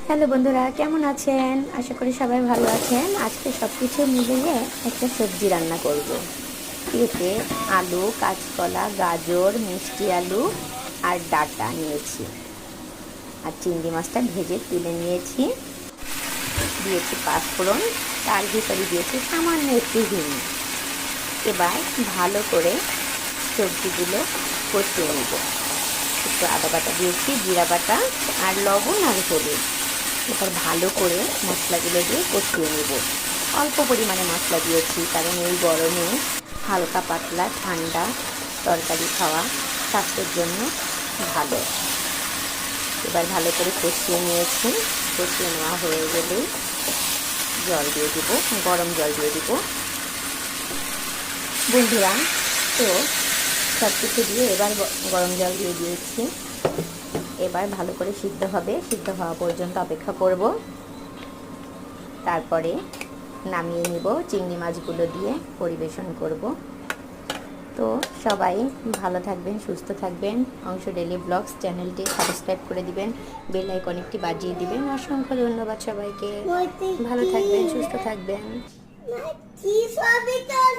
Hello বন্ধুরা, কেমন আছেন? আশা করি সবাই ভালো আছেন। আজকে সব কিছু মিলিয়ে একটা সবজি রান্না করব। পেঁপে, আলু, কাঁচকলা, গাজর, মিষ্টি আলু আর ডাঁটা নিয়েছি। আর চিংড়ি মাছটা ভেজে তুলে নিয়েছি। দিয়েছি পাঁচফোড়ন, তার ভিতরে দিয়েছি সামান্য একটু হিং। এবার ভালো করে সবজিগুলো কষিয়ে নেব। একটু আদা বাটা দিয়েছি, জিরা বাটা আর লবণ আর হলুদ। এবার ভালো করে মশলাগুলো দিয়ে কষিয়ে নেব। অল্প পরিমাণে মশলা দিয়েছি, কারণ এই গরমে হালকা পাতলা ঠান্ডা তরকারি খাওয়া স্বাস্থ্যের জন্য ভালো। এবার ভালো করে কষিয়ে নিয়েছি। কষিয়ে নেওয়া হয়ে গেলে জল দিয়ে দিব, গরম জল দিয়ে দিব বন্ধুরা। তো সব কিছু দিয়ে এবার গরম জল দিয়ে দিয়েছি। এবার ভালো করে সিদ্ধ হবে, সিদ্ধ হওয়া পর্যন্ত অপেক্ষা করব। তারপরে নামিয়ে নিব, চিংড়ি মাছগুলো দিয়ে পরিবেশন করব। তো সবাই ভালো থাকবেন, সুস্থ থাকবেন। অংশ ডেইলি ব্লগস চ্যানেলটি সাবস্ক্রাইব করে দিবেন, বেল আইকন একটি বাজিয়ে দিবেন। অসংখ্য ধন্যবাদ সবাইকে। ভালো থাকবেন, সুস্থ থাকবেন।